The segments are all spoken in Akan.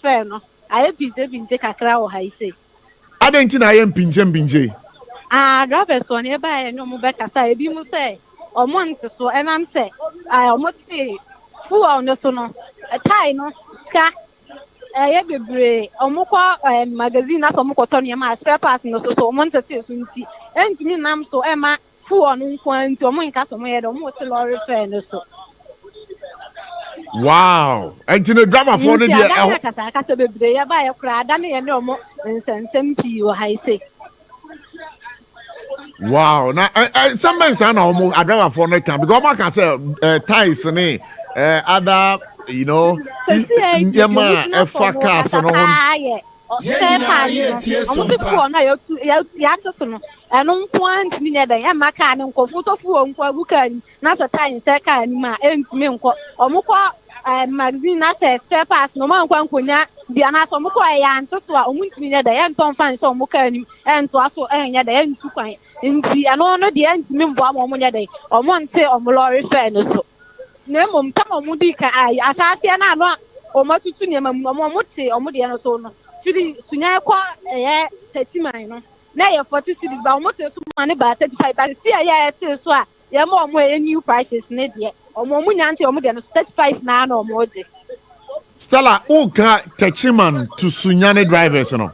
fair no. I pinche kakra o ha ise. Adenti na ye mpinje. Drivers one nearby no more better say be mu say or month so and I'm say I almost say full on the sono a tie no ska bebre omukwa magazine as omukwa tony ma spare parts no so month te so nti entimi nam so e ma full on nko nti omo nka so mo ye do mo te lorry fare no so. Wow. Enti no driver for no dey kasa bebre ya ba ye kura da ne ye ne omo nsensem pii o ha ise. Wow. Now, some men say na omo driver for no can because man can say ties ni other yema cars no ho. Omo fu na ya to no eno nkwant mi nyeda ya maka ne nkofo to fu onko agukan na so time se ka ni ma entimi nko omo kwa magazine na se spare parts no man kwa nkonya bia na so omo kwa ya nto so a omo ntimi nyeda ya nto fan so omo ka ni ento aso nyeda ya ntu kwan nti ano no de entimi mbo am omo nyeda omo nte omo lorry fare no so na mom tam omo di ka ai asase na ano omo tutu ne mam omo te omo de no so no fili sunya kwa 30 man no na ye 40 cities ba omo te so man ba 35 ba si ya te so a ye mo omo new prices ne de omo nyante omo de no 35 na na omo de Stella uka techiman to Sunyane drivers no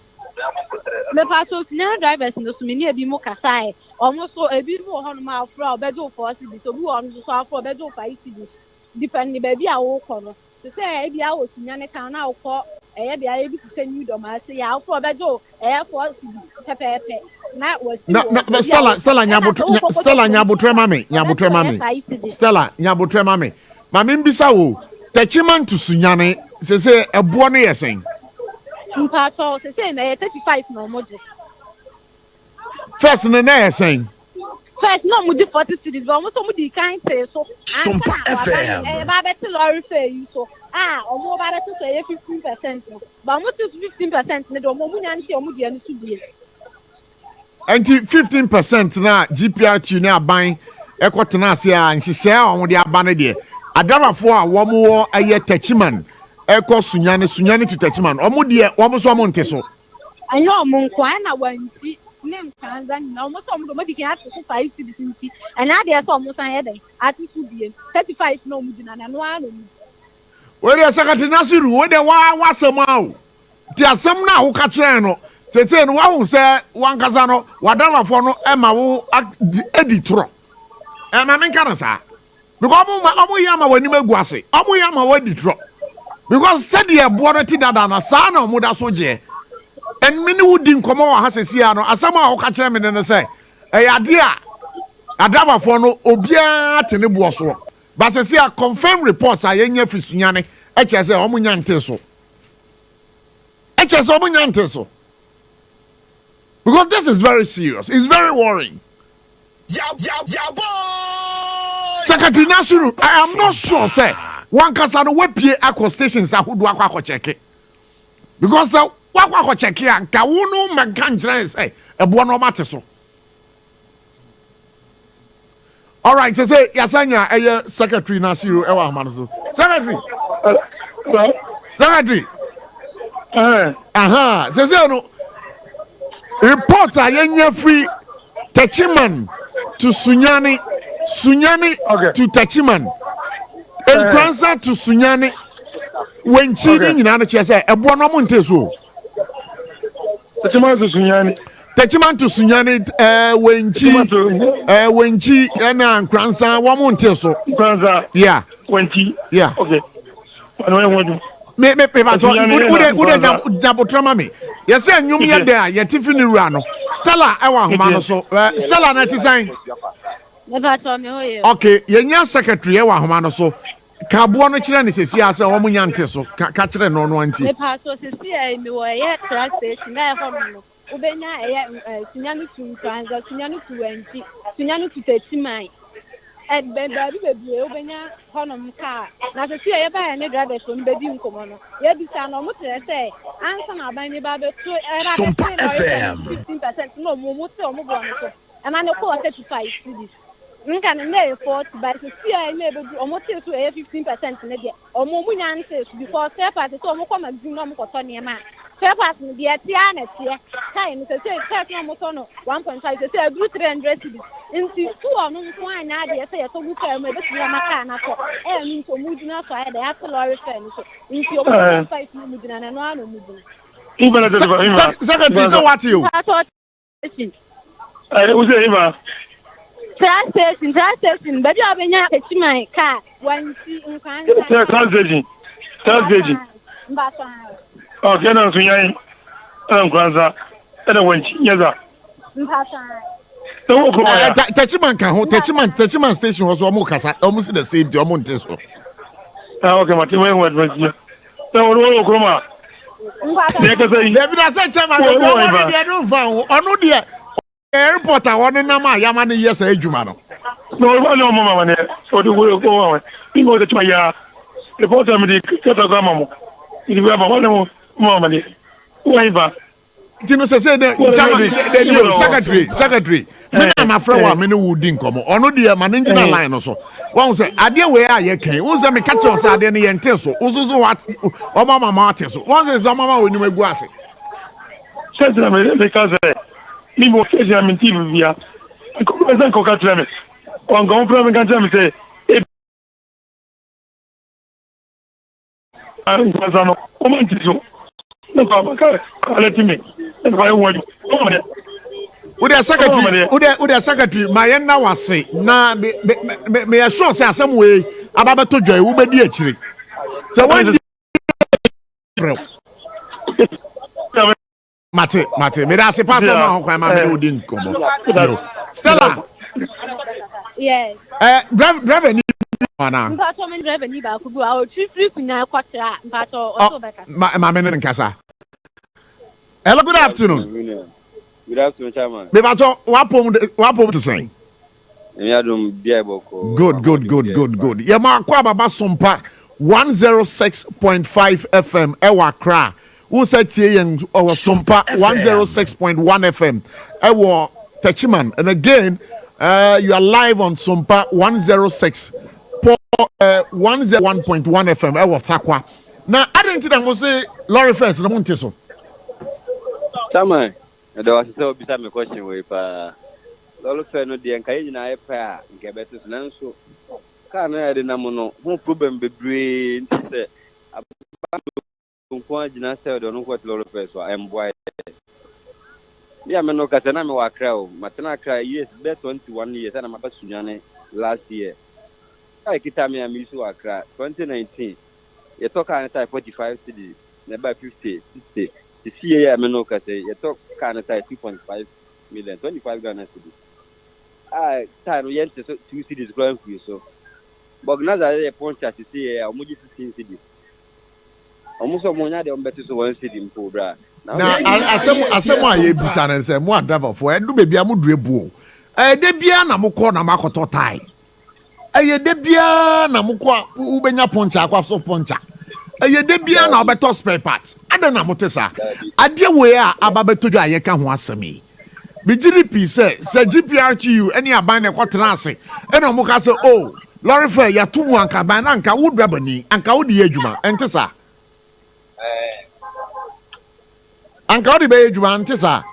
me pato Sunyane drivers no so me ni ebi mo kasa omo so ebi mo ho no ma afra obejo 4 cities obi ho no so afra obejo 5 cities depend ba bi a wo ko no se se ebi a wo Sunyane kan na wo ko bia ebi to say new domase ya afọ bejo 4 cities pepepe na wasi na Stella nyabotre mame Stella nyabotre mame mame mbisa wo techiman to Sunyane se ebo no yesen mpacho se na 35 no moje first na yesen first no moje 40 cities but almost mudi kan te so SOMPA FM ba better lorry fare you so omo ba better so 15% no but almost 15% ne do omo nyanti omo de anu so die anti 15% na GPR tune aban ekotena ase a nhihye a omo de aba ne de adamafo a wo mo aye techiman eko Sunyane to techiman omo de omo so omo nte so anyo omo nkwa na wanti nem kanza na omo so omo do madi kan ati so 5 cities nti ana de so omo san heden ati so die 35 na omo dina na no ano we dey secretary Nasiru we dey wa sema ti asem na wo ka kire no se no wa hu se wan kasa no wadamafo no e ma wo editro ma men kan sa because omo ya ma wani maguase omo ya ma wadi tro because said ye bodo ti dada na sa na omo da so je en mini wudi nkomo wa ha sesia no asama a wo ka kire me ne se ade a adamafo no obia tene bo so but sesia confirm reports a yenya fi Sunyane e che se omo nyante so because this is very serious. It's very worrying. Boy. Secretary Nasiru, I am not sure, sir. One kasano we pay aqua stations a who do aqua check it. Because wakwa check here and kawuno mankanjra say a buono mateso. All right, so say Yasanya, Secretary Nasiru, Ewa Manaso. Secretary. Say no. Reports are yenye free techiman to Sunyane to techiman and Kransa to Sunyane when cheating in another say a buono monteso techiman to Sunyane when chi and Kransa one monteso yeah okay me jabotrama me yes say nyum ye there ye tifini rua no Stella ewa homa no so Stella na ti san never told me hoye okay ye nya secretary ewa homa no so ka bo no kire ne sesi ase wo mu nyante so ka kire no no anti me pa so sesi e mi wo ye track station na e ho no ubenya e Sunyane to Kranza Sunyane to Wenchi Sunyane to Techiman and baby ubenya honom car na se ye ba ne driver so mbedi nkomo no ye bisa no mo tere say ansa na ban ni ba be to era SOMPA FM 15% no mo mo te o mo bo no so e ma ne ko 35 cities nka na 40 but see I never do almost so 15% na dia omo munya nse because spare part so omo kwa magazine no omo koto ne ma spare part no dia tia na tie time so say car no omo no 1.5 so say do 300 cedis nti two onu nko anya dia say to buka mo be tia maka na ko mi so mudina so ai da ya to lorry fare so nti omo 5 no mudina na no ano mudina secretary say what you who's the Translation, but you have been at my car when she translation. Oh, can I say, Granza, and I went, yes, Techiman station was almost the same to Monteso. Okay, Martin, what was you? Kroma. Airport, I want to know my Yamani, yes, Jumano. No, Mamma, so the way go on. He was at my report on the Catagamo. If you have a one moment, whoever. Tino said, Secretary, I'm a friend, I'm in a wooding come on. No, dear, my engine line or so. One say, I dear where I came. Who's a catch us at any and Teso? Also, what? Oh, Mamma Martins. One is Mamma when you were guessing. Because me mo fezi na minti bia ko ezan ko ka treme on go from kan treme say e an kwazano o man tiso no ka ba ka let me e ba yo wodi o me Ude secretary my na wase na me sure say asem we ababa to joy wo bedi akire say when Mate, me da se pass on ho kwan ma me odi nkomo. Stella. Yes. Driver ni ana. Mpato me driver ni ba ku bu a o free kunya kwatra mpato o so beka. Ma me ne nkasa. Hello, good afternoon. Good afternoon, chairman. Me bato wapom to say. Good. Ya ma kwa baba SOMPA 106.5 FM ewa Accra. Who said yen our SOMPA 106.1 FM? Ewo Techiman. And again, you are live on SOMPA 101.1 FM. Ewo Thakwa. Now, I didn't think I was say Lorry first. I want to so. Chairman, there was so beside my question with Lolo Feno the Enkai na epa nke beto na nso ka na ya de na mo no ho problem bebre nti se nko agina se do no kwat Lolo Feso emboy ya me no kasa na me wa kra o matena kra yes be 21 years na ma basunyane last year ai kita me am isu wa kra 2019 ye to ka na 45 cedi na ba 50 60 this year ya me no kasa ye to ka na 2.5 million 25 Ghana cedi time yen to 2 cities growing for you so but naza e point at see o muji 15 cities almost omonya de ombeto so 1 city mpo bra na asem aye bisa na se mo adava for edu bebia mo dure buo de bia na mo ko na makoto tai de bia na mo ko ubenya poncha akwa so poncha de bia na obeto spare parts ada na mo tesa ade we a ababeto aye ka ho asemi BGP say GPRTU any aban na kwatena ase ena mo ka say oh lorry fare ya tumu anka ban na anka wo drabani anka wo di adwuma ente sa anka wo di be adwuma ente sa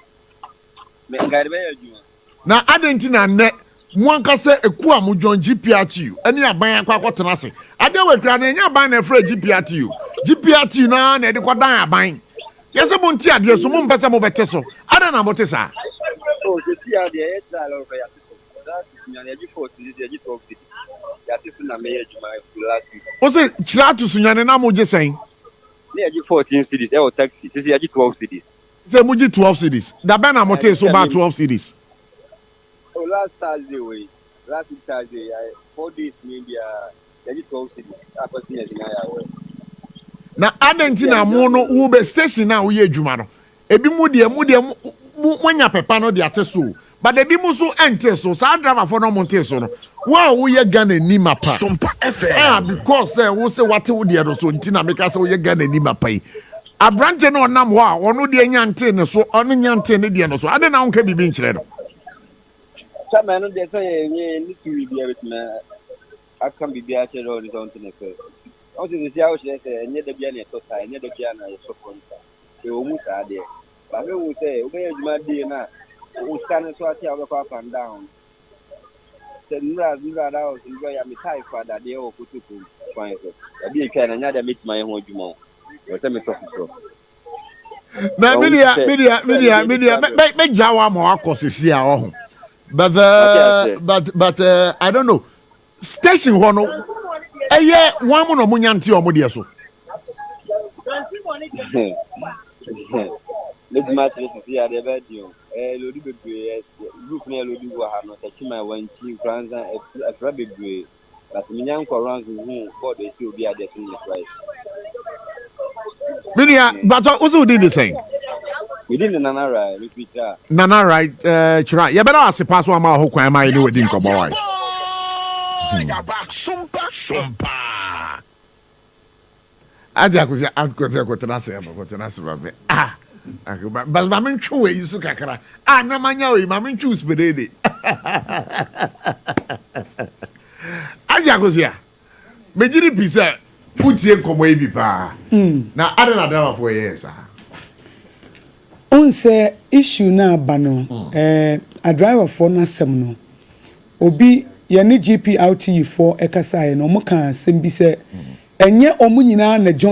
me ngari be adwuma na adenti na ne mo anka say eku am John GPRTU any aban akwa kwatena ase ade we kra na enya aban na fra GPRTU na e de kwadan aban yese mo nti ade so mo mpese mo bete so ada na mo te sa oh je ti ade e tra lo fa ya that is me na ji 40 ji 12 ya ti na me adwuma last week o se chira to sunyane na mo je sen ne ji 14 cities e o taxi ti ya ji 12 cities se mo ji 12 cities da ben na mo te so ba 12 cities oh last Thursday 4 days media ya ji 12 cities apart ni na ya we na Argentina mo no wo be station na wo ye adwuma no ebi mu de monya pepa no de ateso but ebi mu so ente so sa driver for no monte so no wo ye Ghana ni mapa SOMPA FM because wo say what wo de so ntina make say wo ye Ghana ni mapa yi abranje no nam ho a ono de nyante ne so ono nyante ne de no so ade na wonka bibi nkyere no Chairman, they say, need to be everything. I can be there to all this on to the first. Also, the house, near the piano, so I near the piano, so far. They almost are there. But I will say, where is my dinner? Who stand so I tell up and down. The Nura house, enjoy a type for that they all put to find it. I be can another meet my own Jumo. What am I talking to? Na media make jawa mo akosisi a ho. But I don't know. Station ho no eye wan mo no munyante o mo de so. Let's match this here the video. Lodi bebre group na lodi Wahala no tachi my one team France afra bebre. But minyan ko rounds who board dey see obi ade so price. Media but also did the same. We didn't Nana repeat that. Nana right chira. You better ask pass one ma ho kwan ma ni wedi nkomo wai. SOMPA. Aja ko tena se ba be. Ah. Bas ma men twu yi su kakra. Ah na manya we ma men twu spedede. Aja ko sia. Mejiri pisa utie nkomo e bi pa. Na adana dawa for years ah. On say issue na bano a driver for na sem no obi ye ne GPRT for ekasa no mo kan sem bi se enye omu nyina na join